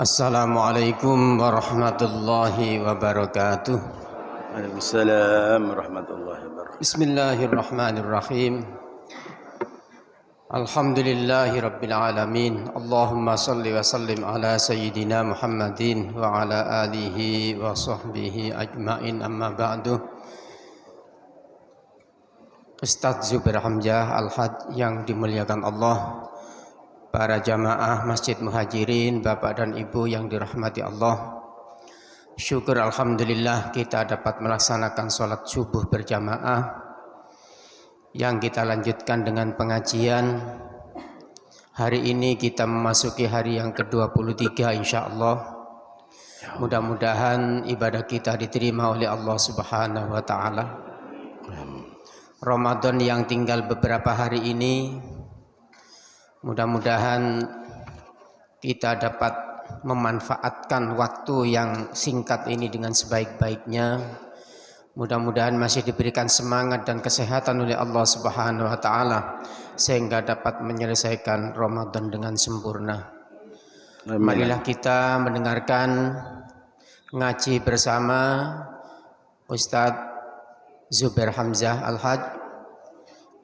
Assalamualaikum warahmatullahi wabarakatuh. Waalaikumsalam warahmatullahi wabarakatuh. Bismillahirrahmanirrahim. Alhamdulillahi rabbil alamin. Allahumma salli wa sallim ala sayyidina Muhammadin wa ala alihi wa sahbihi ajmain, amma ba'du. Ustaz Zubair Hamzah Al-Had yang dimuliakan Allah, para jamaah Masjid Muhajirin, Bapak dan Ibu yang dirahmati Allah, syukur alhamdulillah kita dapat melaksanakan sholat subuh berjamaah yang kita lanjutkan dengan pengajian. Hari ini kita memasuki hari yang ke-23 insyaallah. Mudah-mudahan ibadah kita diterima oleh Allah Subhanahu wa taala. Ramadan yang tinggal beberapa hari ini, mudah-mudahan kita dapat memanfaatkan waktu yang singkat ini dengan sebaik-baiknya. Mudah-mudahan masih diberikan semangat dan kesehatan oleh Allah Subhanahu wa taala sehingga dapat menyelesaikan Ramadan dengan sempurna. Marilah kita mendengarkan ngaji bersama Ustaz Zubair Hamzah Al-Had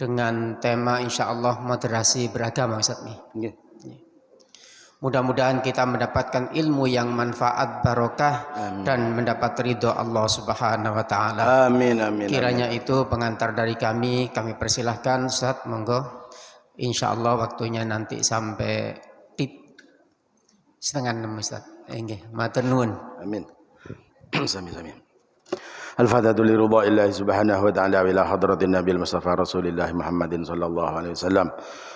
dengan tema insyaallah moderasi beragama, Ustaz nih. Mudah-mudahan kita mendapatkan ilmu yang manfaat, barokah, dan mendapat ridho Allah Subhanahu wa taala. Amin amin. Kiranya itu pengantar dari kami persilahkan Ustaz, monggo. Insyaallah waktunya nanti sampai 5:30 Ustaz. Nggih, matur nuwun. Amin. Sami. Al-Fatihatu li ridha subhanahu wa ta'ala wa ila hadratin Nabil Mustafa Rasulillah Muhammadin sallallahu alaihi wasallam.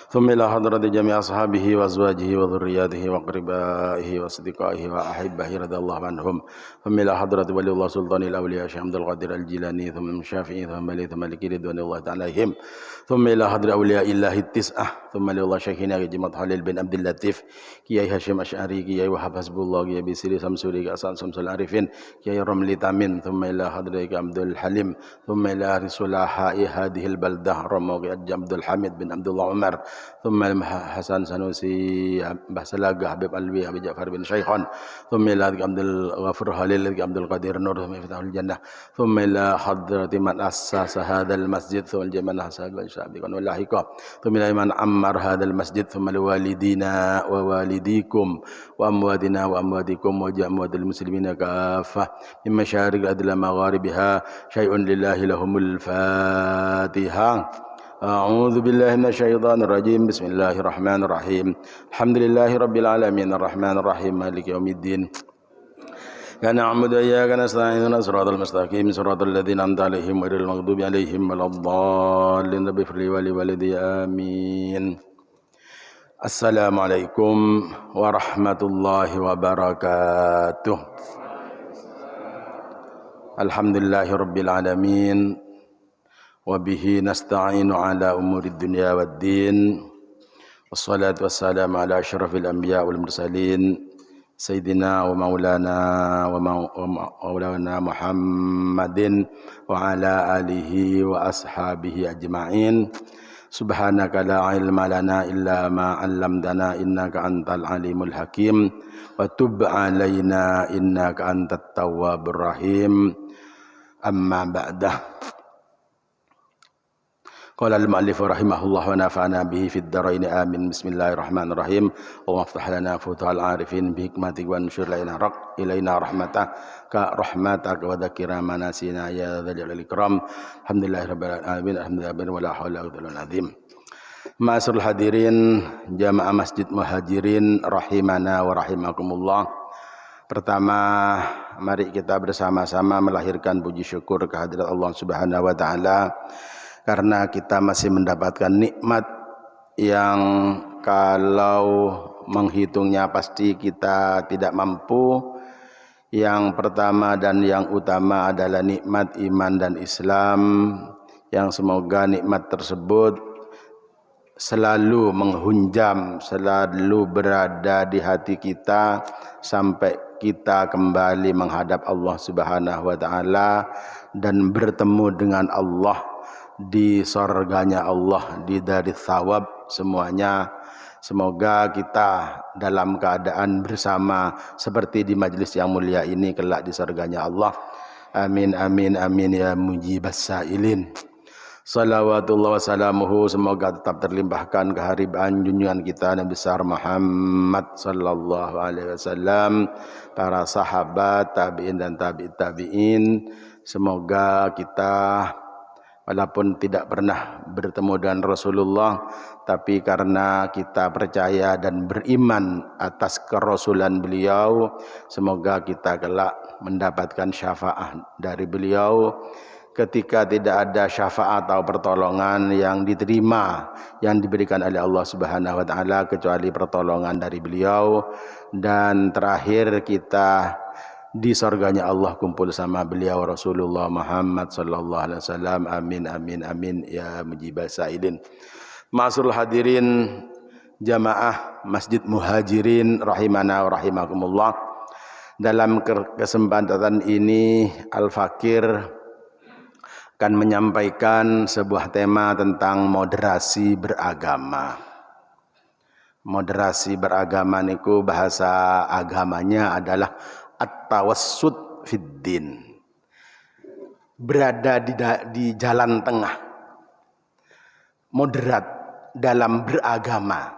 Thumma ila hadrati jami' ashabihi wa azwajihi wa dhurriyyatihi wa qribaihi wa siddiqaihi wa ahibbahi radhiyallahu anhum. Thumma ila hadrati waliyullah sultanil awliya Syekh Abdul Qadir Al-Jilani, thumma Syafi'i, thumma li maliki ridwanillah ta'ala alaihim. Thumma ila hadra awliya illahi tis'ah, thumma li Allah Syekhina Jimat Halil bin Abdul Latif, Kiai Hashim Asy'ari, Kiai Wahab Hasbullah, Kiai Bisri Samsuri, Hasan Samsul Arifin, Kiai Ramli Tamin, thumma ila hadrati Abdul Halim, thumma ila risulaha'i hadhil baldah Ramawqi Abdul Hamid bin Abdullah Umar, thumma Hasan Sanusi, Mbah Salaga, Habib Alwi, Habib Ja'far bin Syaikhan, thumma ila Abdul Ghafur Halil, Abdul Qadir Nur, Miftahul Jannah, thumma ila hadrati man assasa hadzal masjid, thumma jaman hasad wa syabiqan wa lahiqa, thumma ila man ammar hadzal masjid, thumma liwalidina wa walidikum wa amwadina wa amwadikum wa jami'il muslimina kaffah min masyariqil adla magharibiha syai'un lillahi lahumul Fatihah. A'udzu billahi minasyaitonir rajim. Bismillahirrahmanirrahim. Alhamdulillahi rabbil alamin arrahmanir rahim maliki yaumiddin. Ya na'budu wa iyyaka nasta'in ihdinas siratal mustaqim siratal ladzina an'amta 'alaihim ghairil maghdubi 'alaihim waladdallin. Rabbi ighfir li wa li walidayya amin. Assalamualaikum warahmatullahi wabarakatuh. Alhamdulillahi rabbil alamin. Wabihi nasta'inu ala umurid dunya waddin. Wassalatu wassalamu ala asyrafil anbiya wal mursalin Sayyidina wa maulana Muhammadin wa ala alihi wa ashabihi ajma'in. Subhanaka la ilma lana illa ma 'allamtana innaka antal alimul hakim wa tub 'alaina innaka antat tawwabur rahim. Amma ba'dah. Qala al-mu'allif rahimahullah wa nafa'ana bihi fid dharain amin. Bismillahirrahmanirrahim. Wa aftah lana futuhal arifin bi hikmatik wa anshur ilaina rahmataka wa dzakira manasina ya dzal ikram. Alhamdulillahirabbil alamin. Alhamdulillah wa la haula wa la quwwata illa billah. Ma'asyiral hadirin jamaah Masjid Muhajirin rahimana wa rahimakumullah. Pertama, mari kita bersama-sama melahirkan puji syukur kehadirat Allah Subhanahu wa taala karena kita masih mendapatkan nikmat yang kalau menghitungnya pasti kita tidak mampu. Yang pertama dan yang utama adalah nikmat iman dan Islam, yang semoga nikmat tersebut selalu menghunjam, selalu berada di hati kita sampai kita kembali menghadap Allah Subhanahu wa taala dan bertemu dengan Allah di surganya Allah, di dari thawab semuanya Semoga kita dalam keadaan bersama seperti di majlis yang mulia ini kelak di surganya Allah. Amin amin amin ya mujibas sailin. Salawatullah wassalamuhu, semoga tetap terlimpahkan keharibaan junjungan kita Nabi besar Muhammad sallallahu alaihi wasallam, para sahabat, tabi'in dan tabi'in. Semoga kita walaupun tidak pernah bertemu dengan Rasulullah, tapi karena kita percaya dan beriman atas kerasulan beliau, semoga kita kelak mendapatkan syafaat dari beliau. Ketika tidak ada syafaat atau pertolongan yang diterima, yang diberikan oleh Allah Subhanahu wa taala kecuali pertolongan dari beliau. Dan terakhir kita di surganya Allah kumpul sama beliau Rasulullah Muhammad sallallahu alaihi wasallam. Amin amin amin ya mujibas sailin. Ma'asyiral hadirin jamaah Masjid Muhajirin rahimana wa rahimakumullah. Dalam kesempatan ini Al-Fakir akan menyampaikan sebuah tema tentang moderasi beragama. Moderasi beragama niku bahasa agamanya adalah at-tawassut fid din. Berada di jalan tengah. Moderat dalam beragama.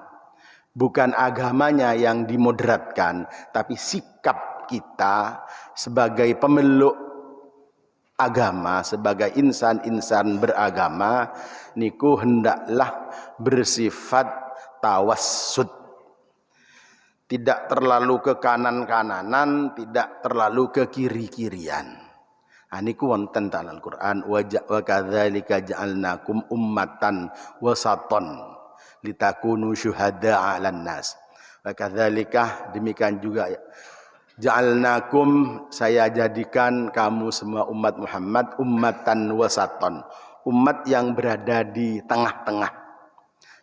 Bukan agamanya yang dimoderatkan, tapi sikap kita sebagai pemeluk agama, sebagai insan-insan beragama niku hendaklah bersifat tawassut. Tidak terlalu ke kanan-kananan, tidak terlalu ke kiri-kirian. Niku wonten dalam Al-Qur'an, wa kadzalika ja'alnakum ummatan wasaton litakunu syuhada'a 'alan nas. Wa kadzalika, demikian juga ja'alnakum, saya jadikan kamu semua umat Muhammad ummatan wasaton, umat yang berada di tengah-tengah.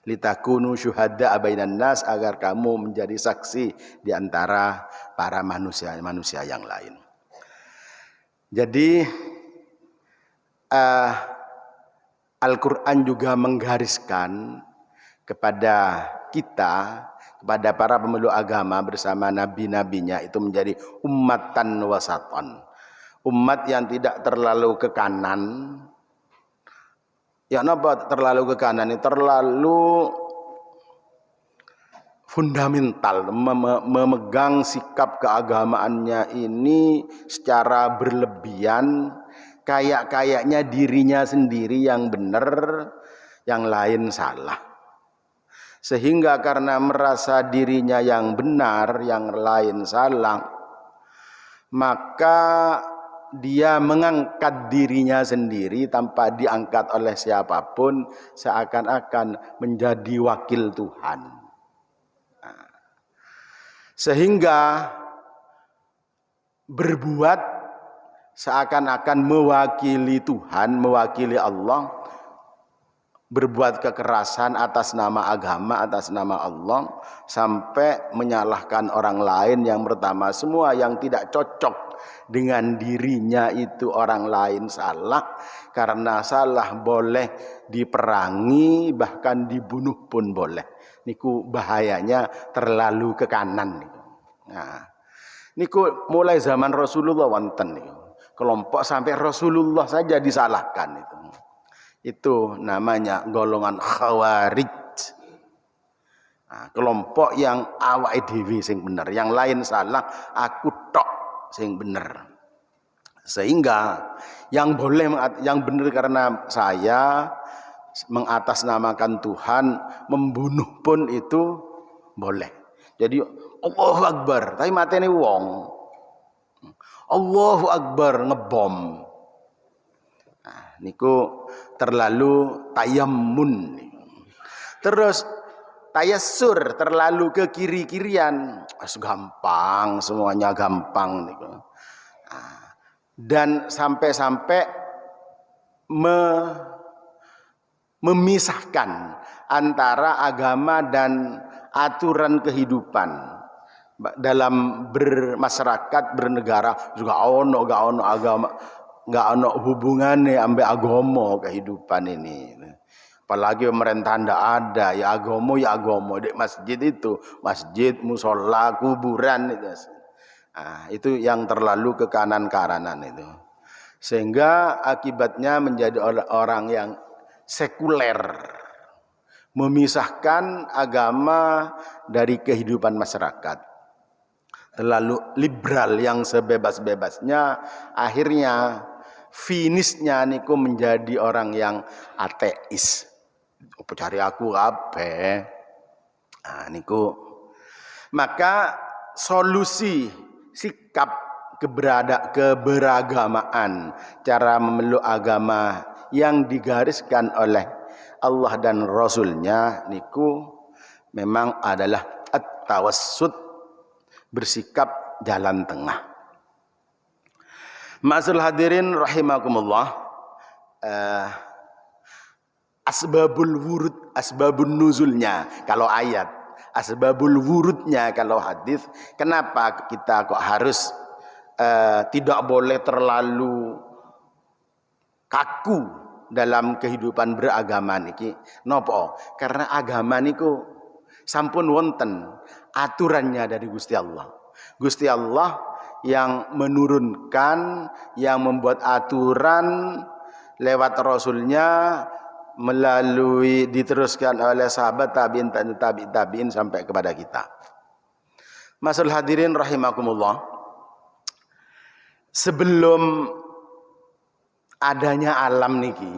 Litakunu syuhada'a bainan nas, agar kamu menjadi saksi di antara para manusia yang lain. Jadi Al-Quran juga menggariskan kepada kita, kepada para pemeluk agama bersama nabi-nabinya, itu menjadi ummatan wasaton, umat yang tidak terlalu ke kanan. Ya, kenapa terlalu ke kanan? Ini terlalu fundamental, memegang sikap keagamaannya ini secara berlebihan, kayaknya dirinya sendiri yang benar, yang lain salah. Sehingga karena merasa dirinya yang benar, yang lain salah, maka dia mengangkat dirinya sendiri tanpa diangkat oleh siapapun, seakan-akan menjadi wakil Tuhan. Sehingga berbuat seakan-akan mewakili Tuhan, mewakili Allah, berbuat kekerasan atas nama agama, atas nama Allah, sampai menyalahkan orang lain. Yang pertama, semua yang tidak cocok dengan dirinya itu orang lain salah. Karena salah boleh diperangi, bahkan dibunuh pun boleh. Niku bahayanya terlalu ke kanan. Nah, niku mulai zaman Rasulullah wonten niku. Kelompok sampai Rasulullah saja disalahkan itu. Itu namanya golongan khawarij. Nah, kelompok yang awake dhewe sing bener, yang lain salah, aku tok sing bener. Sehingga yang boleh, yang bener karena saya mengatasnamakan Tuhan, membunuh pun itu boleh. Jadi Allahu Akbar, tapi mateni wong. Allahu Akbar ngebom. Nah, niku terlalu tayammun. Terus tayassur, terlalu ke kiri-kirian. Gampang, semuanya gampang niku. Nah, dan sampai-sampai memisahkan antara agama dan aturan kehidupan dalam bermasyarakat, bernegara. Juga gak ono agama, gak ono hubungannya ambek agama kehidupan ini. Apalagi pemerintahan tidak ada, ya agomo di masjid itu, masjid, musola, kuburan itu. Nah, itu yang terlalu ke kanan-karanan itu. Sehingga akibatnya menjadi orang yang sekuler, memisahkan agama dari kehidupan masyarakat. Terlalu liberal yang sebebas-bebasnya, akhirnya finishnya niku menjadi orang yang ateis. Apa cari aku apa? Nah, niku. Maka solusi sikap keberagamaan, cara memeluk agama yang digariskan oleh Allah dan Rasulnya niku memang adalah at-tawassut, bersikap jalan tengah. Ma'asyiral hadirin rahimakumullah, asbabul wurud, asbabun nuzulnya kalau ayat, asbabul wurudnya kalau hadis. Kenapa kita kok harus tidak boleh terlalu kaku dalam kehidupan beragama niki? Nopo? Karena agama niku sampun wonten aturannya dari Gusti Allah. Gusti Allah yang menurunkan, yang membuat aturan lewat Rasulnya, melalui diteruskan oleh sahabat tabi'in tabi'in sampai kepada kita. Masyaallah hadirin rahimakumullah, sebelum adanya alam niki,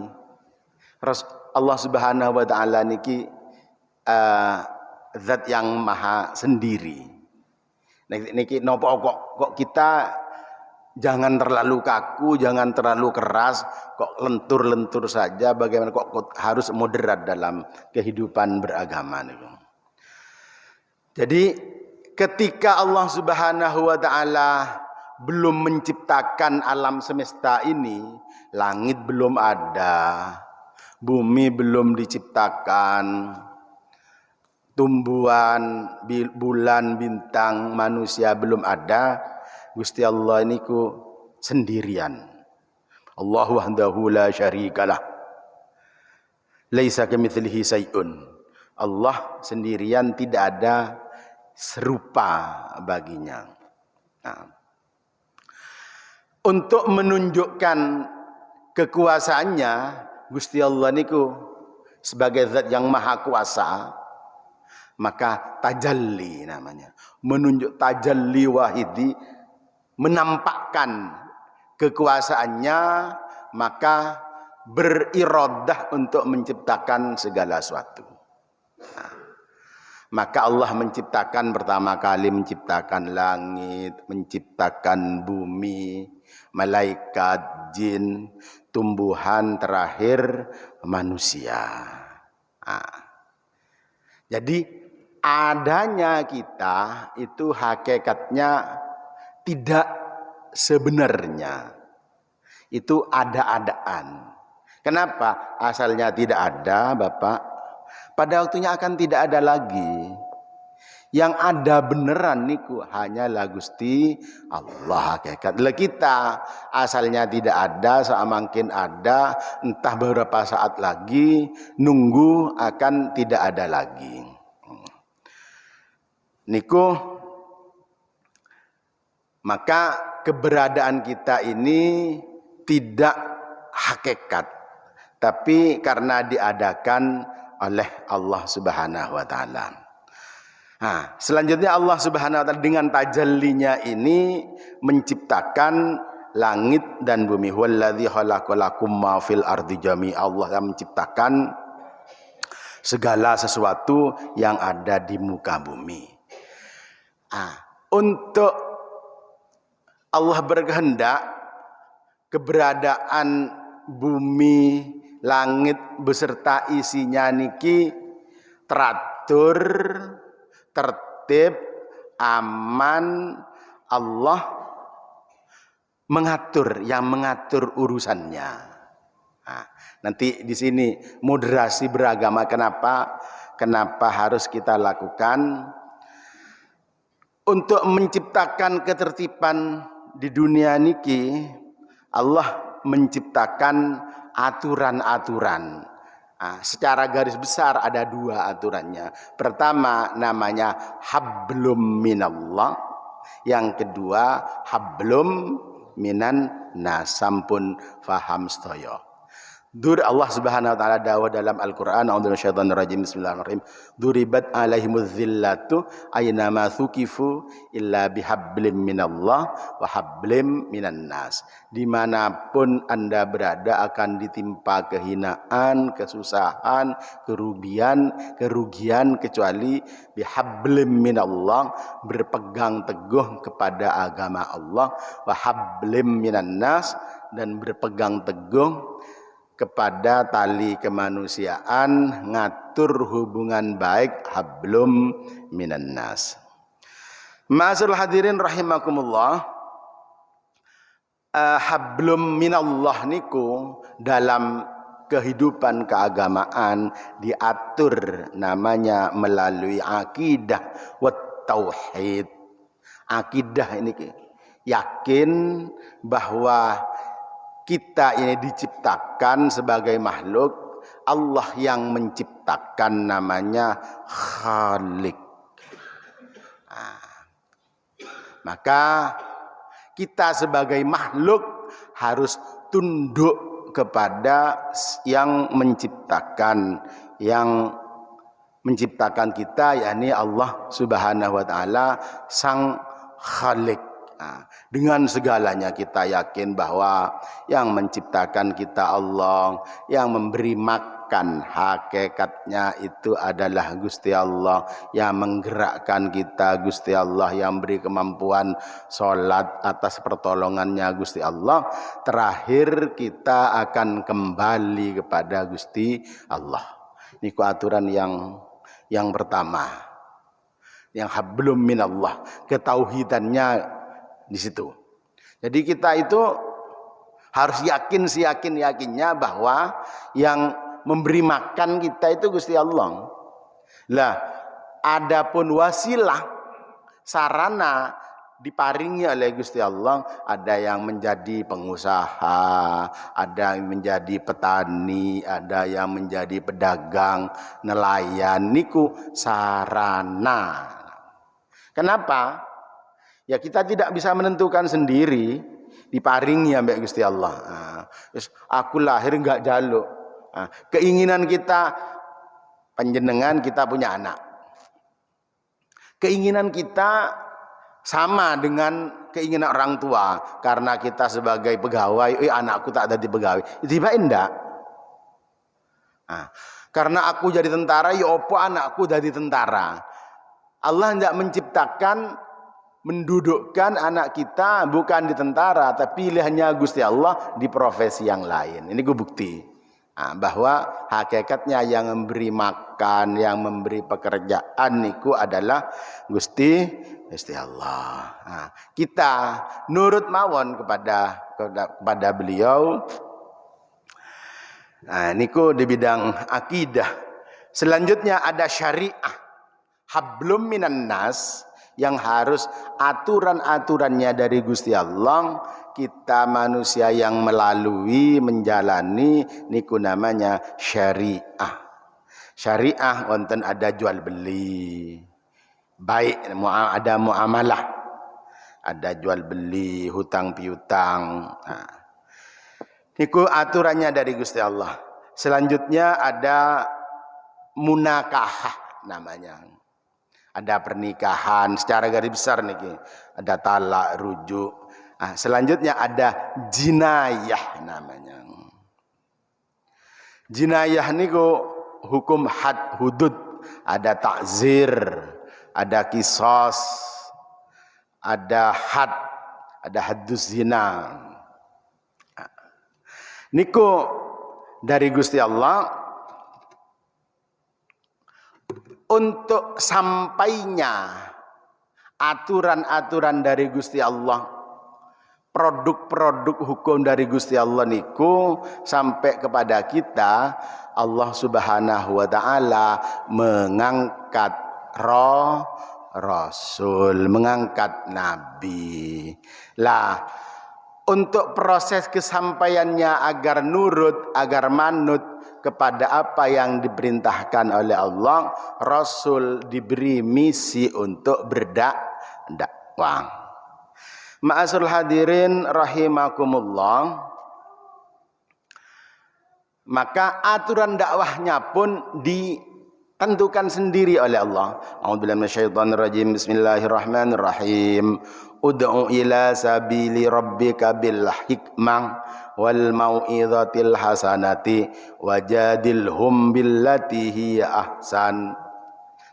Allah Subhanahu wa taala niki zat yang maha sendiri. Niki nopo kok kita jangan terlalu kaku, jangan terlalu keras, kok lentur-lentur saja. Bagaimana kok harus moderat dalam kehidupan beragama niku. Jadi ketika Allah Subhanahu wa taala belum menciptakan alam semesta ini, langit belum ada, bumi belum diciptakan, tumbuhan, bulan, bintang, manusia belum ada, Gusti Allah niku sendirian. Allahu wahdahu la syarikalah, laisa kamitslihi syai'un. Allah sendirian, tidak ada serupa baginya. Nah, untuk menunjukkan kekuasaannya, Gusti Allah niku sebagai zat yang maha kuasa, maka tajalli namanya, menunjuk tajalli wahidi, menampakkan kekuasaannya, maka berirodah untuk menciptakan segala sesuatu. Nah, maka Allah menciptakan pertama kali, menciptakan langit, menciptakan bumi, malaikat, jin, tumbuhan, terakhir manusia. Nah, jadi adanya kita itu hakikatnya tidak sebenarnya. Itu ada-adaan. Kenapa asalnya tidak ada, Bapak? Pada waktunya akan tidak ada lagi. Yang ada beneran niku hanyalah Gusti Allah hakikat. Lah kita asalnya tidak ada, samangkin ada, entah beberapa saat lagi, nunggu akan tidak ada lagi. Niku, maka keberadaan kita ini tidak hakikat, tapi karena diadakan oleh Allah Subhanahu wa taala. Nah, selanjutnya Allah Subhanahu wa taala dengan tajallinya ini menciptakan langit dan bumi. Wallazi khalaqalakum ma fil ardi jami'a. Allah yang menciptakan segala sesuatu yang ada di muka bumi. Untuk Allah berkehendak keberadaan bumi, langit beserta isinya niki teratur, tertib, aman. Allah mengatur, yang mengatur urusannya. Nah, nanti di sini moderasi beragama kenapa harus kita lakukan untuk menciptakan ketertiban di dunia niki. Allah menciptakan aturan-aturan. Secara garis besar ada dua aturannya. Pertama namanya hablum minallah, yang kedua hablum minan nas. Sampun faham sedaya. Allah Subhanahu wa taala dawuh dalam Al-Qur'an, a'udzu minasyaitonir rajim, bismillahirrahmanirrahim. Duribat alaihimuz zillatu aina ma thuqifu illa bihablim minallah wa hablim minan nas. Dimanapun Anda berada akan ditimpa kehinaan, kesusahan, kerugian kecuali bihablim minallah, berpegang teguh kepada agama Allah, wa hablim minan nas, dan berpegang teguh kepada tali kemanusiaan, ngatur hubungan baik, hablum minan nas. Ma'asyiral hadirin rahimakumullah, hablum minallah niku dalam kehidupan keagamaan diatur namanya melalui akidah wa tauhid. Akidah ini yakin bahwa kita ini diciptakan sebagai makhluk, Allah yang menciptakan, namanya Khalik. Maka kita sebagai makhluk harus tunduk kepada yang menciptakan, kita, yakni Allah Subhanahu wa taala, Sang Khalik. Dengan segalanya kita yakin bahwa yang menciptakan kita Allah, yang memberi makan hakikatnya itu adalah Gusti Allah, yang menggerakkan kita Gusti Allah, yang beri kemampuan sholat atas pertolongannya Gusti Allah. Terakhir kita akan kembali kepada Gusti Allah. Ini aturan yang pertama, yang hablum minallah, ketauhidannya di situ. Jadi kita itu harus yakin seyakin-yakinnya bahwa yang memberi makan kita itu Gusti Allah. Lah, adapun wasilah, sarana diparingi oleh Gusti Allah, ada yang menjadi pengusaha, ada yang menjadi petani, ada yang menjadi pedagang, nelayan, niku sarana. Kenapa? Ya kita tidak bisa menentukan sendiri, diparingi ambek Gusti Allah. Aku lahir enggak jaluk. Keinginan kita, panjenengan kita punya anak. Keinginan kita sama dengan keinginan orang tua, karena kita sebagai pegawai, anakku tak jadi pegawai. Tiba enggak. Karena aku jadi tentara, ya opo anakku jadi tentara. Allah enggak menciptakan, mendudukkan anak kita bukan di tentara, tapi pilihannya Gusti Allah di profesi yang lain. Ini gue bukti bahwa hakikatnya yang memberi makan, yang memberi pekerjaan niku adalah Gusti Allah. Kita nurut mawon kepada beliau. Niku di bidang akidah. Selanjutnya ada syariah, hablum minan nas, yang harus aturan-aturannya dari Gusti Allah, kita manusia yang melalui, menjalani, niku namanya syariah. Syariah wonten ada jual beli, baik ada muamalah, ada jual beli, hutang piutang. Niku aturannya dari Gusti Allah. Selanjutnya ada munakahah namanya. Ada pernikahan secara garis besar niki, ada talak, rujuk. Selanjutnya ada jinayah namanya. Jinayah niku hukum had hudud, ada takzir, ada kisos, ada had, ada haddus zina. Niku dari Gusti Allah. Untuk sampainya aturan-aturan dari Gusti Allah, produk-produk hukum dari Gusti Allah niku sampai kepada kita, Allah Subhanahu wa taala mengangkat Rasul, mengangkat Nabi. Lah, untuk proses kesampaiannya agar nurut, agar manut kepada apa yang diperintahkan oleh Allah, Rasul diberi misi untuk berdakwah. Ma'asyiral hadirin rahimakumullah. Maka aturan dakwahnya pun ditentukan sendiri oleh Allah. A'udzubillahi minasyaitonir rajim. Bismillahirrahmanirrahim. Ud'u ila sabili rabbika bil hikmah wal mau'izatil hasanati wajadilhum billati hiya ahsan.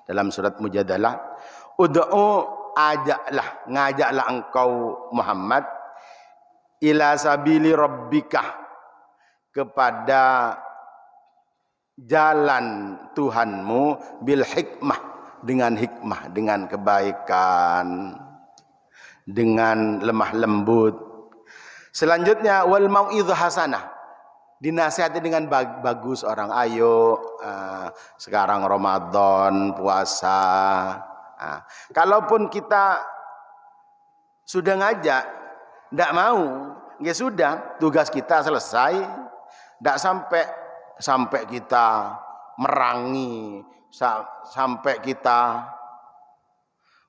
Dalam surat Mujadalah, ud'u, ngajaklah engkau Muhammad, ila sabili rabbika, kepada jalan Tuhanmu, bil hikmah, dengan hikmah, dengan kebaikan, dengan lemah lembut. Selanjutnya wal mau'izah hasanah, dinasihati dengan bagus orang. Ayo, sekarang Ramadan, puasa. Kalaupun kita sudah ngajak, tidak mau, ya sudah, tugas kita selesai. Tidak sampai kita merangi, sampai kita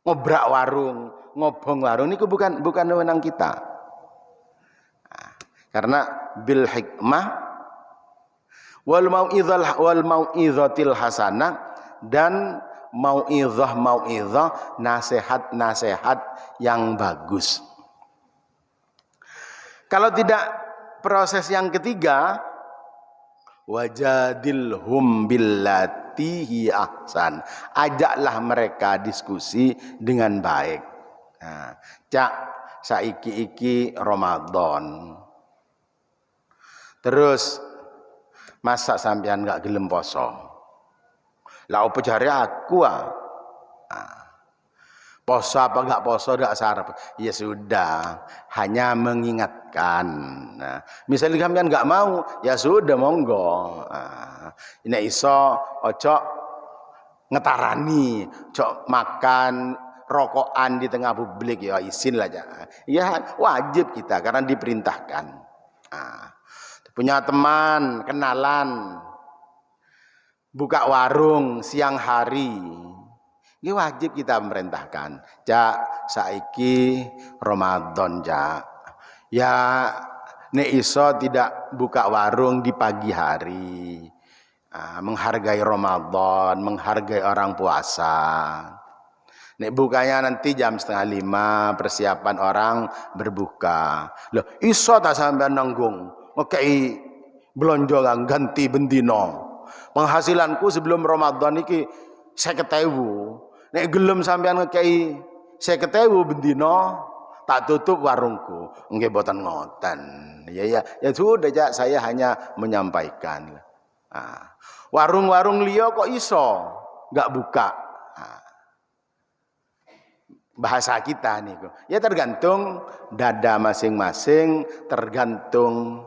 ngobrak warung, ngobong warung. Ini bukan wewenang kita. Karena bil hikmah wal mau'izatil hasanah, dan mau'izah, nasihat yang bagus. Kalau tidak, proses yang ketiga, wajadilhum billati hi ahsan, ajaklah mereka diskusi dengan baik. Cak saiki iki Ramadan, terus masa sampean gak gelem poso, lah opo jare aku poso apa enggak poso dak sarep. Ya sudah, hanya mengingatkan. Misalnya kalian enggak mau, ya sudah monggo. Nek iso ojo ngetarani, ojo makan rokokan di tengah publik, ya izin lah ya. Ya wajib kita karena diperintahkan. Punya teman, kenalan, buka warung siang hari, ini wajib kita memerintahkan. Cak, saiki Ramadan, Cak. Ya, nek iso tidak buka warung di pagi hari. Menghargai Ramadan, menghargai orang puasa. Nek bukanya nanti jam 4:30, persiapan orang berbuka. Loh, iso tak sampean nanggung? Ngekei belanja ganti bendino. Penghasilanku sebelum Ramadan iki 50.000. Nek gelem sampean ngekei 50.000 bendino, tak tutup warungku. Nggih boten ngoten. Ya sudah, Cak, saya hanya menyampaikan. Warung-warung liya kok iso enggak buka? Bahasa kita niku. Ya tergantung dada masing-masing, tergantung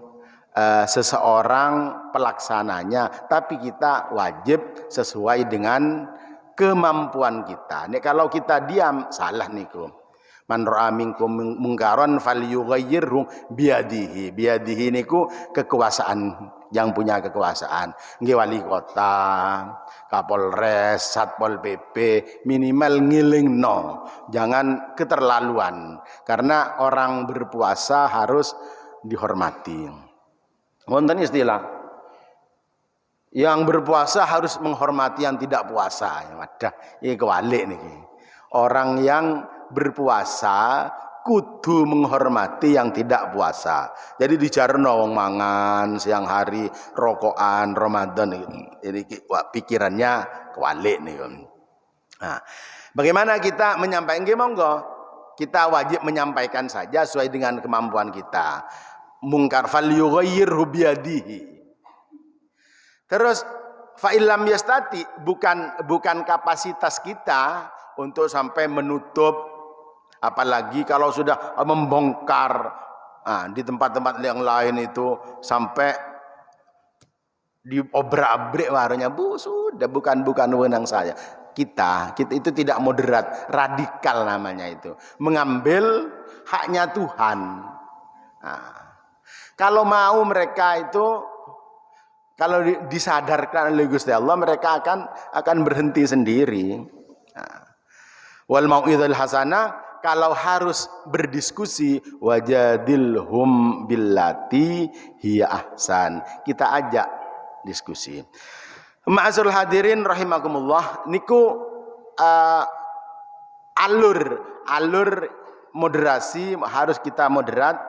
seseorang pelaksananya, tapi kita wajib sesuai dengan kemampuan kita. Nek kalau kita diam, salah niku. Man ra'a minkum mungkaron falyughayyirhu biyadihi. Biyadihi niku kekuasaan, yang punya kekuasaan. Nggih wali kota, Kapolres, Satpol PP, minimal ngilingno. Jangan keterlaluan. Karena orang berpuasa harus dihormati. Wonten istilah, yang berpuasa harus menghormati yang tidak puasa. Wadah, ini kewalik niki. Orang yang berpuasa kudu menghormati yang tidak puasa. Jadi dijarno wong mangan siang hari, rokokan Ramadan ini pikirannya kewalik niku. Bagaimana kita menyampaikan? Nggih monggo. Kita wajib menyampaikan saja sesuai dengan kemampuan kita. Mungkar falyughayyirhu biyadihi. Terus fa'ilam yastati, bukan kapasitas kita untuk sampai menutup, apalagi kalau sudah membongkar di tempat-tempat yang lain itu sampai diobrak-abrik warungnya. Sudah bukan wewenang saya. Kita itu tidak moderat, radikal namanya itu. Mengambil haknya Tuhan. Nah, kalau mau mereka itu, kalau disadarkan oleh Gusti Allah, mereka akan berhenti sendiri. Nah, wal mau'izul hasanah, kalau harus berdiskusi, wajadilhum billati hiya ahsan, kita ajak diskusi. Ma'azul hadirin rahimakumullah, niku alur moderasi harus kita moderat.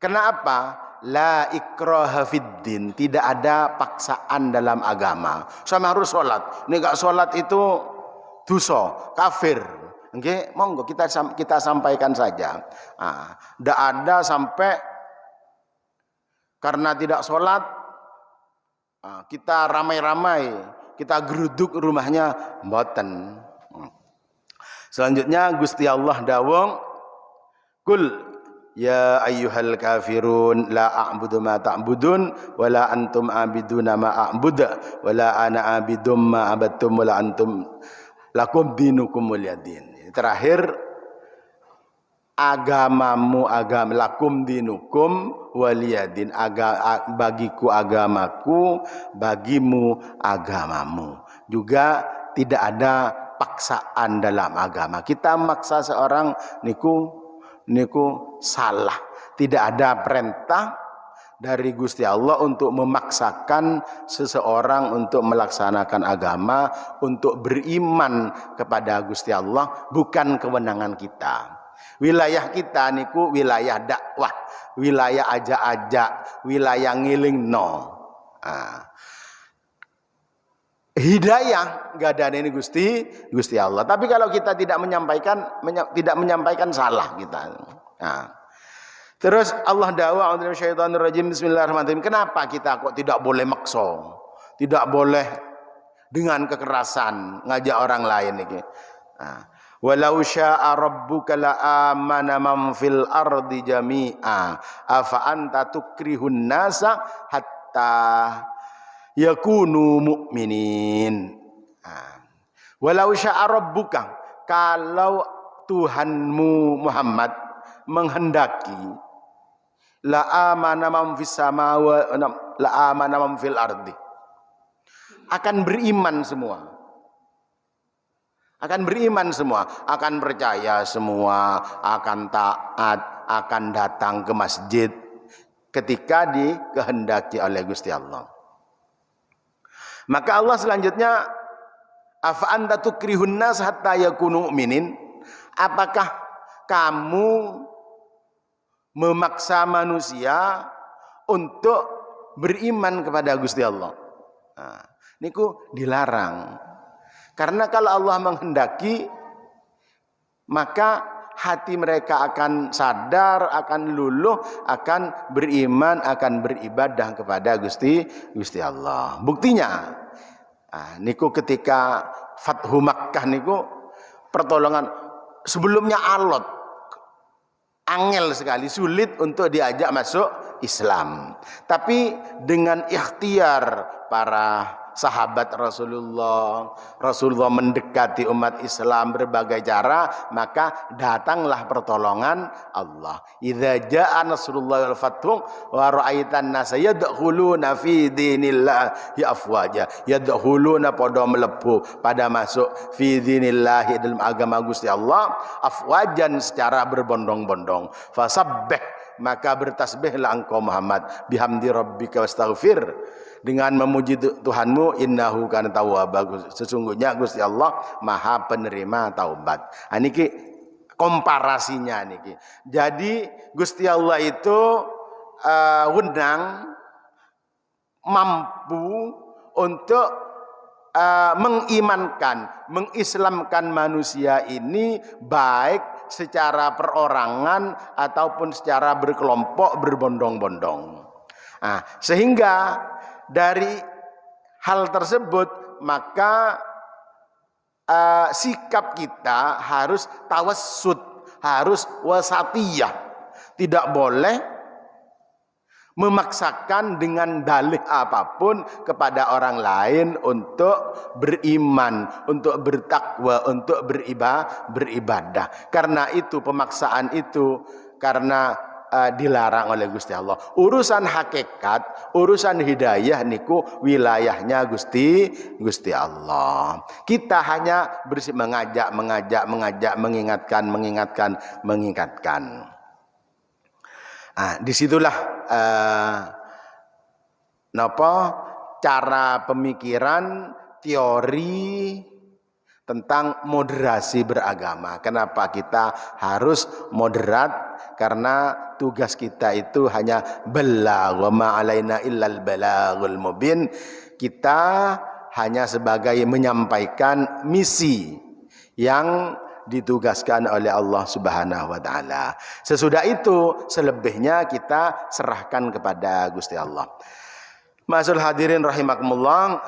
Kenapa? La ikraha fiddin, tidak ada paksaan dalam agama. Sama harus sholat, ini gak sholat itu dosa, kafir. Oke, monggo kita sampaikan saja. Tidak ada sampai karena tidak sholat kita ramai-ramai, kita geruduk rumahnya, mboten. Selanjutnya Gusti Allah dawuh, kul ya ayyuhal kafirun la a'budu ma ta'budun wala antum abiduna ma a'budu wala ana abidum ma abattum wala antum lakum dinukum waliyadin. Terakhir, agamamu agama, lakum dinukum waliyadin, bagiku agamaku, bagimu agamamu. Juga tidak ada paksaan dalam agama. Kita maksa seorang niku salah. Tidak ada perintah dari Gusti Allah untuk memaksakan seseorang untuk melaksanakan agama, untuk beriman kepada Gusti Allah, bukan kewenangan kita. Wilayah kita niku wilayah dakwah, wilayah ajak-ajak, wilayah ngilingno. Hidayah gak ada ini Gusti Allah. Tapi kalau kita tidak menyampaikan salah kita. Terus Allah dawa a'udzubillahi bismillahirrahmanirrahim. Kenapa kita kok tidak boleh maksa? Tidak boleh dengan kekerasan ngajak orang lain iki. Walau syaa rabbuka la amana man fil ardi jami'a afa anta tukrihun nasa hatta yakunu mu'minin. Walau syaa rabbuka, kalau Tuhanmu Muhammad menghendaki, la amana man fis samawati la amana man fil ardi, akan beriman semua, akan beriman semua, akan percaya semua, akan taat, akan datang ke masjid ketika dikehendaki oleh Gusti Allah. Maka Allah selanjutnya, afa anta tukrihun nas hatta yakunu mu'minin, apakah kamu memaksa manusia untuk beriman kepada Gusti Allah? Niku dilarang. Karena kalau Allah menghendaki, maka hati mereka akan sadar, akan luluh, akan beriman, akan beribadah kepada Gusti Allah. Buktinya, niku ketika Fathu Makkah niku pertolongan, sebelumnya alot, angel sekali, sulit untuk diajak masuk Islam. Tapi dengan ikhtiar para sahabat Rasulullah mendekati umat Islam berbagai cara, maka datanglah pertolongan Allah. Idza jaa nasrullahi wal fathu wa ra'aitan nasa yadkhuluna fi dinillahi afwaja, yadkhuluna pada melebu, pada masuk fi dinillahi dalam agama Gusti Allah, afwajan secara berbondong-bondong. Fasabbih, maka bertasbihlah engkau Muhammad, bihamdi rabbika wastaghfir, dengan memuji Tuhanmu, innahu kana tawwaba, sesungguhnya Gusti Allah Maha penerima taubat. Niki komparasinya niki. Jadi Gusti Allah itu wenang, mampu untuk mengimankan, mengislamkan manusia ini, baik secara perorangan ataupun secara berkelompok, berbondong-bondong. Sehingga dari hal tersebut, maka sikap kita harus tawassut, harus wasatiyah. Tidak boleh memaksakan dengan dalih apapun kepada orang lain untuk beriman, untuk bertakwa, untuk beribadah. Karena itu pemaksaan itu karena dilarang oleh Gusti Allah. Urusan hakikat, urusan hidayah niku wilayahnya Gusti Allah. Kita hanya mengajak, mengingatkan. Disitulah cara pemikiran teori tentang moderasi beragama. Kenapa kita harus moderat? Karena tugas kita itu hanya balagh wa ma alaina illal balaghul mubin. Kita hanya sebagai menyampaikan misi yang ditugaskan oleh Allah Subhanahu wa taala. Sesudah itu selebihnya kita serahkan kepada Gusti Allah. Ma'asyiral hadirin rahimakumullah,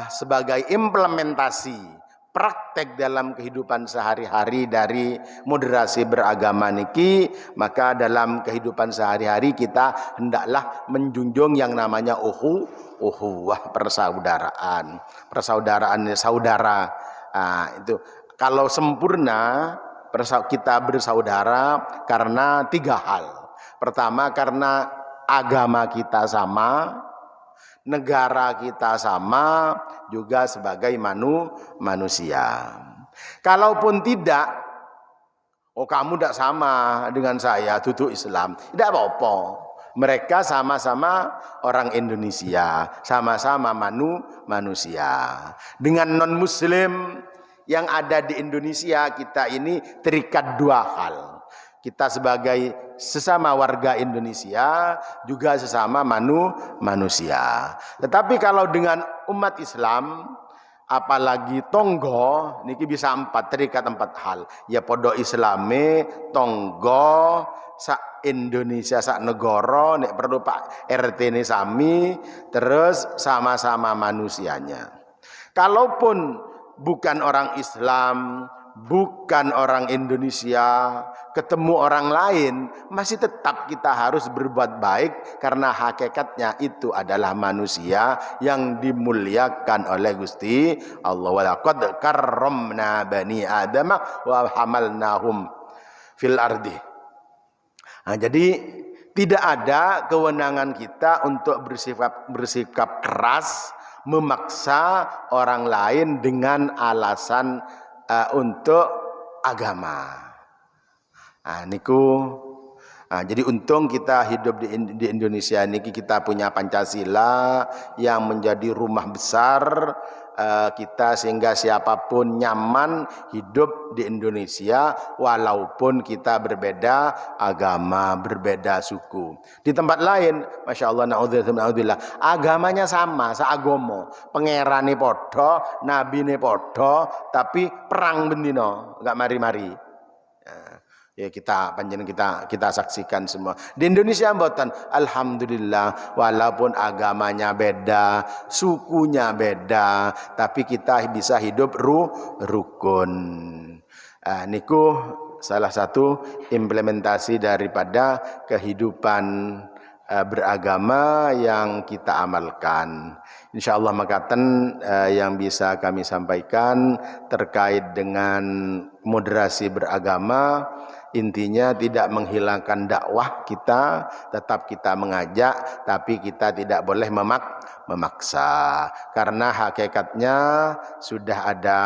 sebagai implementasi praktek dalam kehidupan sehari-hari dari moderasi beragama niki, maka dalam kehidupan sehari-hari kita hendaklah menjunjung yang namanya ukhuwah, persaudaraan saudara. Itu kalau sempurna kita bersaudara karena 3 hal. Pertama, karena agama kita sama, negara kita sama, juga sebagai manusia. Kalaupun tidak, kamu tidak sama dengan saya, tutup Islam, tidak apa-apa. Mereka sama-sama orang Indonesia, sama-sama manusia. Dengan non-muslim yang ada di Indonesia, kita ini terikat 2 hal. Kita sebagai sesama warga Indonesia, juga sesama manusia. Tetapi kalau dengan umat Islam, apalagi tonggo, niki bisa 4, terikat 4 hal. Ya podo Islame, tonggo, sak Indonesia, sak negara, nek perlu Pak RT ini sami, terus sama-sama manusianya. Kalaupun bukan orang Islam, bukan orang Indonesia, ketemu orang lain, masih tetap kita harus berbuat baik, karena hakikatnya itu adalah manusia yang dimuliakan oleh Gusti Allah. Walaqad karramna bani Adam wa hamalnahum fil ardi. Jadi tidak ada kewenangan kita untuk bersikap keras, memaksa orang lain dengan alasan untuk agama. Jadi untung kita hidup di Indonesia ini, kita punya Pancasila yang menjadi rumah besar kita, sehingga siapapun nyaman hidup di Indonesia walaupun kita berbeda agama, berbeda suku. Di tempat lain, Masya Allah, na'udzubillah, agamanya sama, seagomo, pangerane podo, nabi ne podo, tapi perang bendino, gak mari-mari. Ya kita saksikan semua. Di Indonesia mboten, alhamdulillah, walaupun agamanya beda, sukunya beda, tapi kita bisa hidup rukun. Niku salah satu implementasi daripada kehidupan beragama yang kita amalkan. Insyaallah makaten yang bisa kami sampaikan terkait dengan moderasi beragama. Intinya tidak menghilangkan dakwah kita, tetap kita mengajak, tapi kita tidak boleh memaksa. Karena hakikatnya sudah ada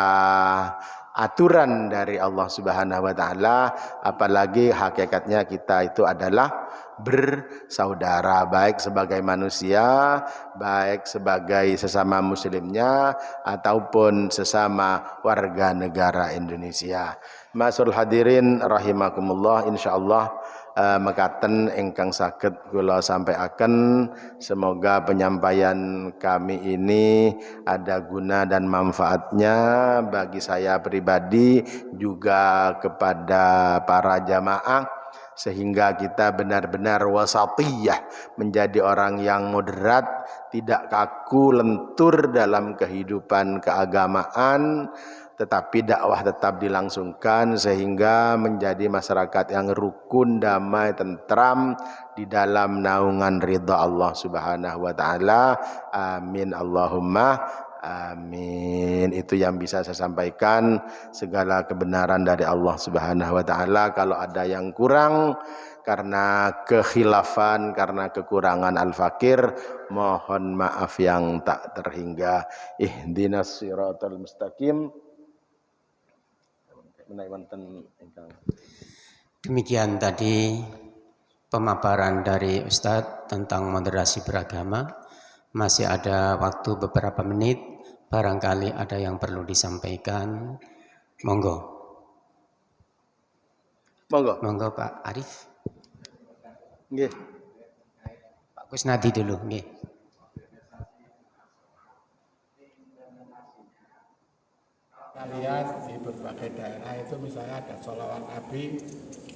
aturan dari Allah Subhanahu wa taala, apalagi hakikatnya kita itu adalah bersaudara, baik sebagai manusia, baik sebagai sesama muslimnya, ataupun sesama warga negara Indonesia. Ma'asyiral hadirin rahimakumullah, insyaallah mekaten ingkang saged kula sampaikan, semoga penyampaian kami ini ada guna dan manfaatnya bagi saya pribadi, juga kepada para jamaah, sehingga kita benar-benar wasatiyah, menjadi orang yang moderat, tidak kaku lentur dalam kehidupan keagamaan, tetapi dakwah tetap dilangsungkan sehingga menjadi masyarakat yang rukun, damai, tentram di dalam naungan ridha Allah Subhanahu wa taala. Amin Allahumma Amin. Itu yang bisa saya sampaikan. Segala kebenaran dari Allah Subhanahu wa taala. Kalau ada yang kurang karena kekhilafan, karena kekurangan al-fakir, mohon maaf yang tak terhingga. Ihdinas siratal mustaqim. Demikian tadi pemaparan dari Ustadz tentang moderasi beragama. Masih ada waktu beberapa menit, barangkali ada yang perlu disampaikan. Monggo. Monggo Pak Arif. Nggih. Pak Kusnadi dulu, nggih. Kita lihat di berbagai daerah itu misalnya ada sholawat Nabi,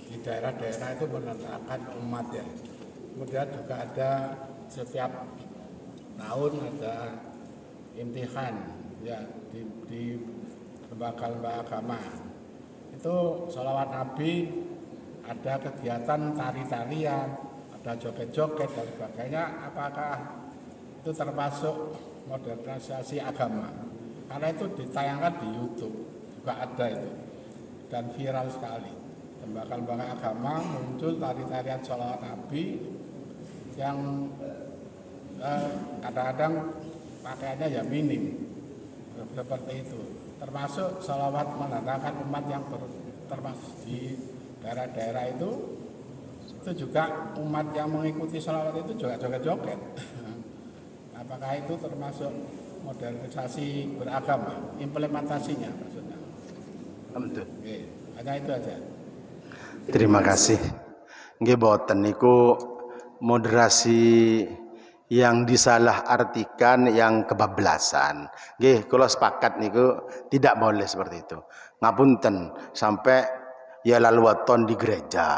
di daerah-daerah itu menentangkan umat ya. Kemudian juga ada setiap tahun ada imtihan ya di lembaga-lembaga agama. Itu sholawat Nabi, ada kegiatan tari-tarian, ada joget-joget dan sebagainya. Apakah itu termasuk modernisasi agama? Karena itu ditayangkan di YouTube juga ada itu dan viral sekali. Lembaga-lembaga agama muncul tari-tarian sholawat Nabi yang kadang-kadang pakaiannya ya minim seperti itu. Termasuk sholawat menandakan umat yang termasuk di daerah-daerah itu juga umat yang mengikuti sholawat itu juga joget-joget. Apakah itu termasuk modernisasi beragama, implementasinya maksudnya? Betul. Hanya itu aja. Terima kasih. Nggih boten niku moderasi yang disalahartikan, yang kebablasan. Nggih, kula sepakat niku tidak boleh seperti itu. Ngapunten sampai ya lalu waton di gereja.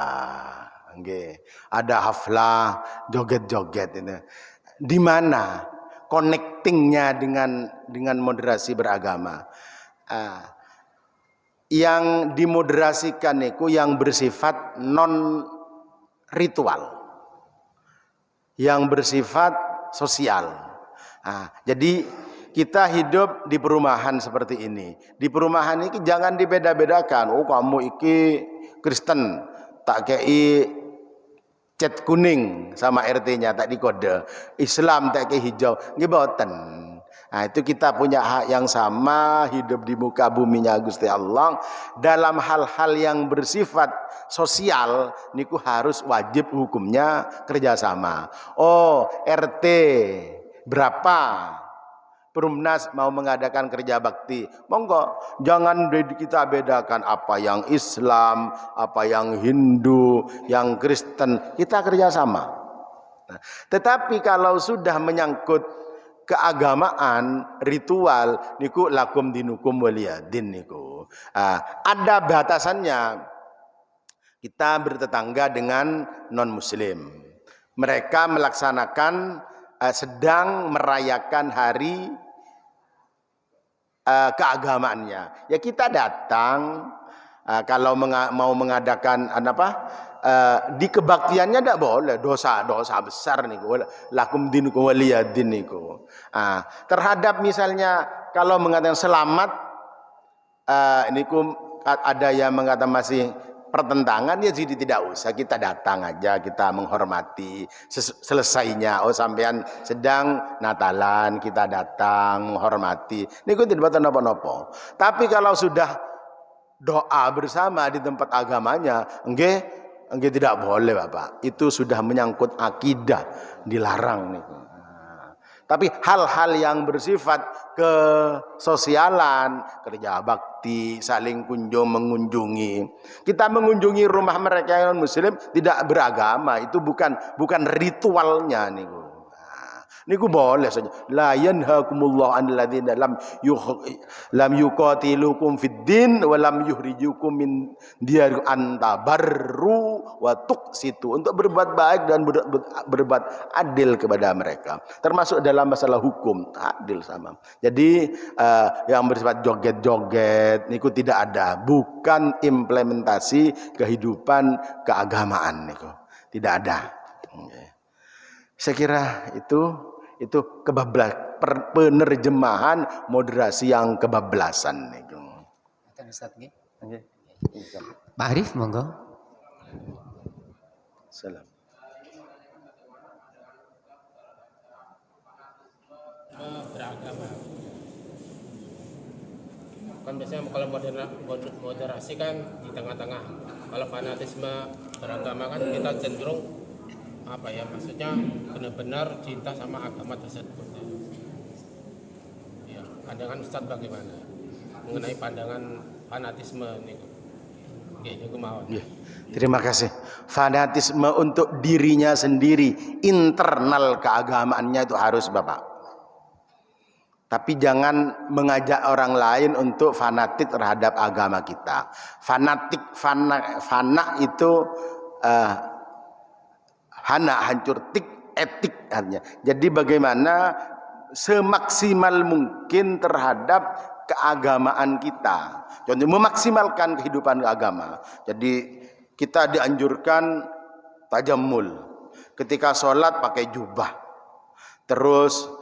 Nggih, ada haflah joget-joget itu. Di mana connectingnya dengan moderasi beragama? Yang dimoderasikan itu yang bersifat non ritual, yang bersifat sosial. Jadi kita hidup di perumahan seperti ini. Di perumahan ini jangan dibeda-bedakan. Oh kamu iki Kristen, tak kei cat kuning sama RT-nya tak dikode. Islam tak kei hijau. Nggih boten. Itu kita punya hak yang sama, hidup di muka buminya Gusti Allah. Dalam hal-hal yang bersifat sosial niku harus wajib hukumnya kerjasama. Oh RT berapa Perumnas mau mengadakan kerja bakti, monggo, jangan kita bedakan apa yang Islam, apa yang Hindu, yang Kristen, kita kerjasama. Tetapi kalau sudah menyangkut keagamaan, ritual, niku lakum dinukum waliyadin niku. Ada batasannya. Kita bertetangga dengan non-muslim. Mereka melaksanakan sedang merayakan hari keagamaannya. Ya kita datang kalau mau mengadakan di kebaktiannya tidak boleh, dosa besar niku. Lakum dinukum waliyadin niku. Terhadap misalnya kalau mengatakan selamat niku ada yang mengatakan masih pertentangan, ya jadi tidak usah, kita datang aja, kita menghormati selesainya. Oh sampean sedang Natalan, kita datang menghormati, niku tidak napa-napa. Tapi kalau sudah doa bersama di tempat agamanya, enggak tidak boleh Bapak. Itu sudah menyangkut akidah, dilarang niku. Tapi hal-hal yang bersifat kesosialan, kerja bakti, saling mengunjungi. Kita mengunjungi rumah mereka yang muslim tidak beragama, itu bukan ritualnya niku. Niku boleh saja. La yanhakumullahu 'anil ladzina lam yuqatilukum fid din wa lam yukhrijukum min diyarikum an tabarru wa tuqsitu. Untuk berbuat baik dan berbuat adil kepada mereka. Termasuk dalam masalah hukum, adil sama. Jadi yang bersifat joget-joget niku tidak ada, bukan implementasi kehidupan keagamaan niku. Tidak ada. Saya kira itu Itu penerjemahan moderasi yang kebablasan itu. Okay. Pak Arif, monggo. Salam. Beragama kan biasanya kalau moderasi kan di tengah-tengah. Kalau fanatisme beragama kan kita cenderung apa ya, maksudnya benar-benar cinta sama agama tersebut. Ya, pandangan Ustadz bagaimana mengenai pandangan fanatisme ini? Oke, mau. Ya, terima kasih. Fanatisme untuk dirinya sendiri, internal keagamaannya itu harus Bapak. Tapi jangan mengajak orang lain untuk fanatik terhadap agama kita. Fana itu hana, hancur, tik, etik artinya. Jadi bagaimana semaksimal mungkin terhadap keagamaan kita. Contoh memaksimalkan kehidupan agama. Jadi kita dianjurkan tajammul. Ketika sholat pakai jubah. Terus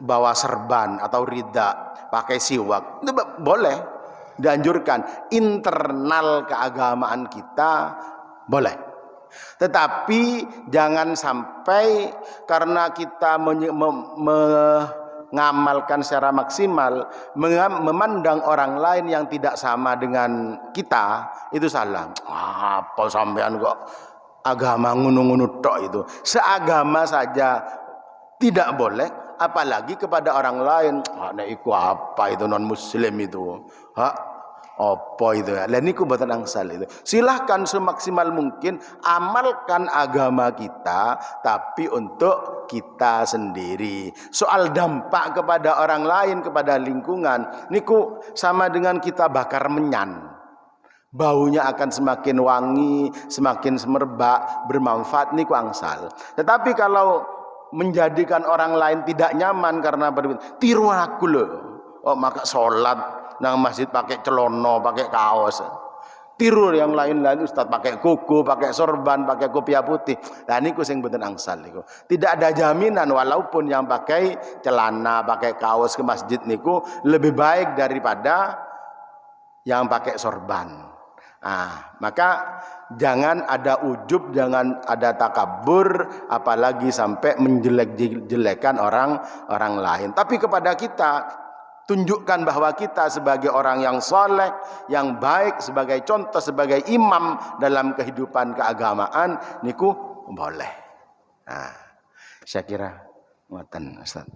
bawa serban atau rida, pakai siwak, itu boleh, dianjurkan. Internal keagamaan kita boleh, tetapi jangan sampai karena kita mengamalkan secara maksimal, memandang orang lain yang tidak sama dengan kita, itu salah. Apa sampean kok agama ngunu-ngunu tok itu? Seagama saja tidak boleh, apalagi kepada orang lain. Nek iku apa itu non muslim itu? Apa itu ya? Lah niku mboten angsal itu. Silahkan semaksimal mungkin amalkan agama kita, tapi untuk kita sendiri. Soal dampak kepada orang lain, kepada lingkungan, niku sama dengan kita bakar menyan. Baunya akan semakin wangi, semakin semerbak, bermanfaat, niku angsal. Tetapi kalau menjadikan orang lain tidak nyaman karena tiru aku loh. Oh, maka sholat nang masjid pakai celono, pakai kaos. Tiru yang lain-lain Ustaz pakai kuku, pakai sorban, pakai kopiah putih. Nah niku sing mboten angsal niku. Tidak ada jaminan walaupun yang pakai celana, pakai kaos ke masjid niku lebih baik daripada yang pakai sorban. Maka jangan ada ujub, jangan ada takabur, apalagi sampai menjelek-jelekan orang lain. Tapi kepada kita, tunjukkan bahwa kita sebagai orang yang soleh, yang baik, sebagai contoh, sebagai imam dalam kehidupan keagamaan, niku boleh. Saya kira ngoten Ustaz.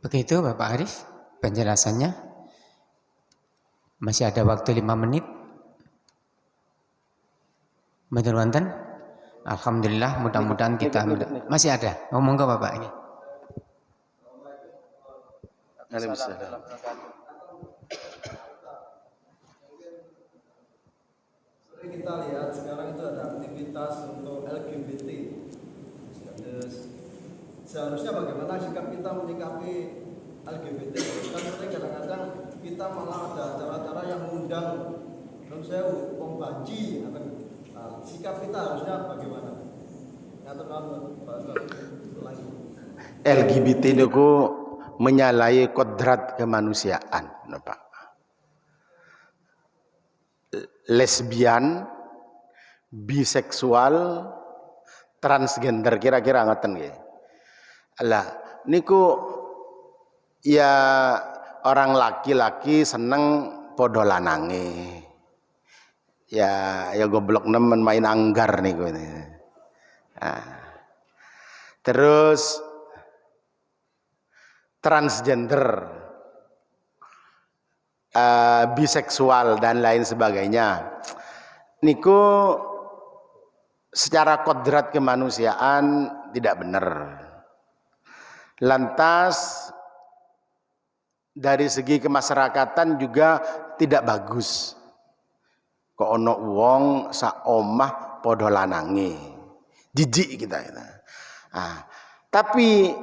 Begitu Bapak Arif penjelasannya. Masih ada waktu 5 menit. Betul wonten? Alhamdulillah, mudah-mudahan kita masih ada. Ngomong ke Bapak ini. Waalaikumsalam. Kita lihat sekarang itu ada aktivitas untuk LGBT. Seharusnya bagaimana sikap kita menyikapi LGBT? Kan sering kadang-kadang kita malah ada acara-acara yang mengundang wong banji atau sikap kita harusnya bagaimana? LGBT itu menyalahi kodrat kemanusiaan, Pak. Lesbian, biseksual, transgender kira-kira ngoten nggih. Lah niku ya orang laki-laki seneng podo lanange. Ya goblok nemen main anggar niku. Terus transgender, biseksual dan lain sebagainya. Niku secara kodrat kemanusiaan tidak benar. Lantas dari segi kemasyarakatan juga tidak bagus. Kok ono wong sak omah podo lanange. Jijik kita itu. Tapi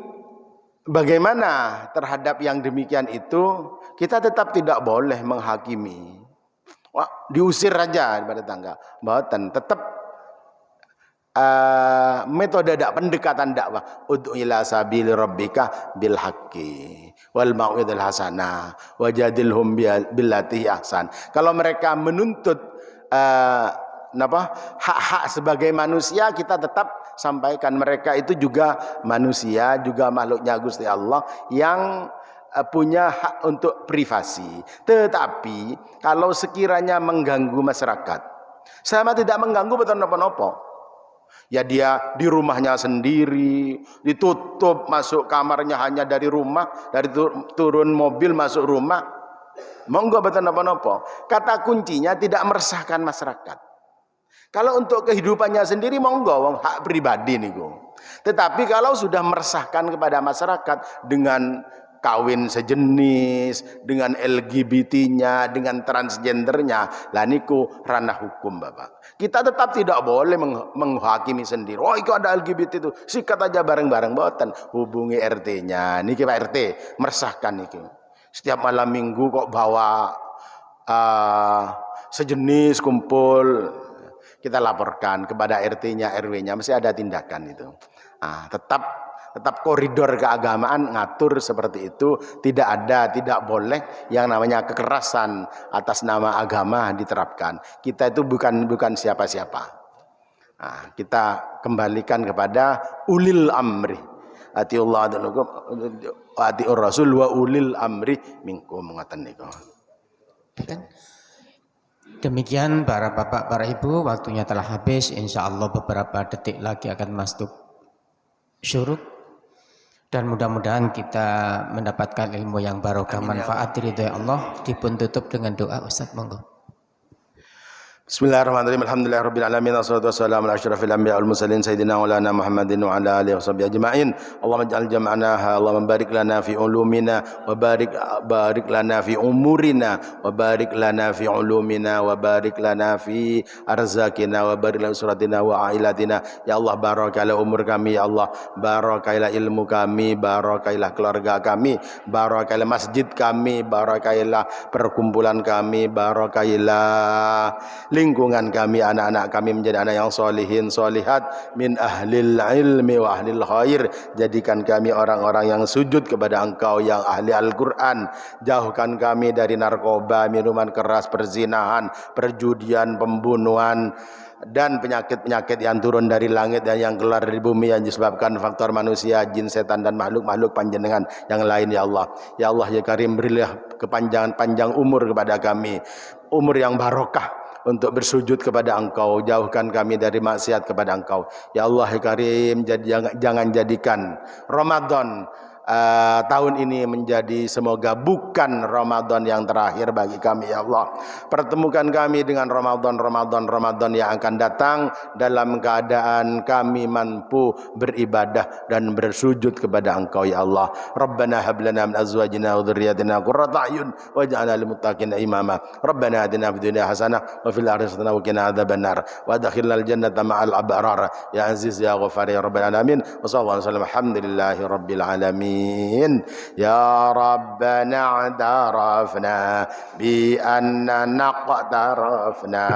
bagaimana terhadap yang demikian itu, kita tetap tidak boleh menghakimi. Wah, diusir aja daripada tangga. Mboten, tetap metode pendekatan dakwah, ud'u ila sabili rabbika bil haqqi wal mau'idil hasanah wajadilhum billati ahsan. Kalau mereka menuntut hak-hak sebagai manusia, kita tetap sampaikan mereka itu juga manusia, juga makhluknya Gusti Allah yang punya hak untuk privasi. Tetapi kalau sekiranya mengganggu masyarakat, sama tidak mengganggu betul nopo-nopo. Ya dia di rumahnya sendiri, ditutup, masuk kamarnya hanya dari rumah, dari turun mobil masuk rumah, monggo betul nopo-nopo. Kata kuncinya tidak meresahkan masyarakat. Kalau untuk kehidupannya sendiri monggo, hak pribadi niku. Tetapi kalau sudah meresahkan kepada masyarakat dengan kawin sejenis, dengan LGBT-nya, dengan transgendernya, lah niku ranah hukum Bapak. Kita tetap tidak boleh menghakimi sendiri. Oh, itu ada LGBT itu, sikat aja bareng-bareng, boten. Hubungi RT-nya. Niki Pak RT, meresahkan niki. Setiap malam minggu kok bawa sejenis kumpul, kita laporkan kepada RT-nya, RW-nya, mesti ada tindakan itu. Tetap koridor keagamaan ngatur seperti itu, tidak boleh yang namanya kekerasan atas nama agama diterapkan. Kita itu bukan siapa-siapa. Kita kembalikan kepada ulil amri. Atiullah atiur rasul wa ulil amri minkum, ngoten niku. Demikian para bapak, para ibu, waktunya telah habis. Insya Allah beberapa detik lagi akan masuk syuruk. Dan mudah-mudahan kita mendapatkan ilmu yang barokah, manfaat ridha Allah. Dipun tutup dengan doa, Ustaz, monggo. Bismillahirrahmanirrahim. Alhamdulillahirabbil alamin. Wassalatu wassalamu ala asyrafil anbiya wal mursalin sayyidina maulana Muhammadin wa ala alihi washabihi ajmain. Allahumma ij'al jam'ana, Allahumma barik lana fi ulumina wa barik lana fi umurina wa barik lana fi ulumina wa barik lana fi arzakina wa barik lana suratina wa ailatina. Ya Allah, barakailah umur kami, ya Allah, barakailah ilmu kami, barakailah keluarga kami, barakailah masjid kami, barakailah perkumpulan kami, barakailah lingkungan kami, anak-anak kami menjadi anak yang solihin, solihat, min ahlil ilmi wa ahlil khair. Jadikan kami orang-orang yang sujud kepada Engkau, yang ahli Al-Quran. Jauhkan kami dari narkoba, minuman keras, perzinahan, perjudian, pembunuhan, dan penyakit-penyakit yang turun dari langit dan yang keluar dari bumi yang disebabkan faktor manusia, jin, setan, dan makhluk-makhluk panjenengan yang lain, ya Allah. Ya Allah, ya Karim, berilah panjang umur kepada kami, umur yang barokah untuk bersujud kepada Engkau. Jauhkan kami dari maksiat kepada Engkau, ya Allah, ya Karim. Jangan jadikan Ramadan tahun ini menjadi, semoga bukan Ramadan yang terakhir bagi kami, ya Allah. Pertemukan kami dengan Ramadan yang akan datang dalam keadaan kami mampu beribadah dan bersujud kepada Engkau, ya Allah. Rabbana hab lana min azwajina wa dzurriyyatina qurrata a'yun waj'alna lil muttaqina imama. Rabbana atina fid dunya hasanah wa fil akhirati hasanah wa qina adzabannar wa adkhilnal jannata ma'al abrar ya aziz ya ghafar ya rabbal alamin. Wa sallallahu alaihi wasallam, alhamdulillahi rabbil alamin. Ya Rabbana i'tarafna bi annana qtarafna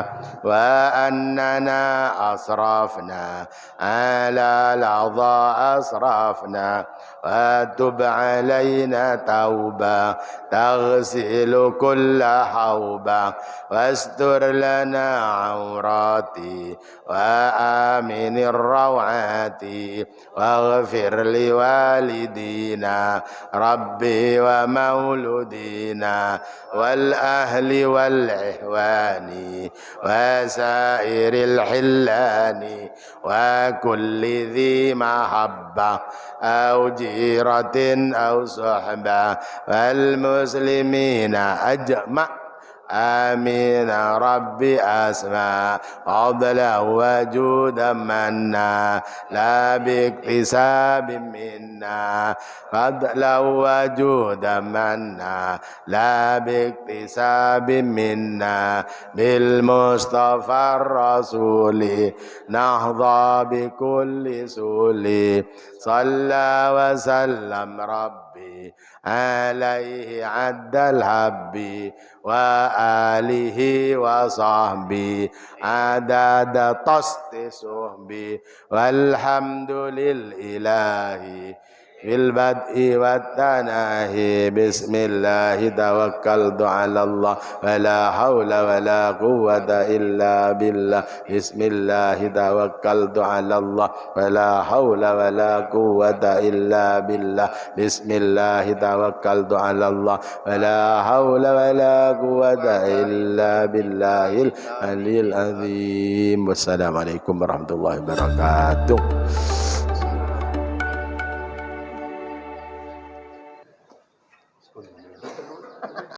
wa annana asrafna ala ladha asrafna wa tub alaina tauba taghsilu kulla hauba wastur lana aurati wa aminir rawati waghfir liwalidina Rabbi wa mauludina wal ahli wal ihwani wa sairil hillani wa kulli dhi mahabba au jiratin au suhbah wal muslimina ajma'. آمين ربي أسمع فضلا وجودا منا لا باكتساب منا فضلا وجودا منا لا باكتساب منا بالمصطفى الرسول نهضى بكل سول صلى وسلم ربي عليه عد الحب وآله وصحبه عدد طست صحبي والحمد لله في البدء والتناهي بسم الله توكلت على الله ولا حول ولا قوة إلا بالله بسم الله توكلت على الله ولا حول ولا قوة إلا بالله بسم الله توكلت على الله ولا حول ولا قوة إلا بالله العلي العظيم والسلام عليكم ورحمة الله وبركاته.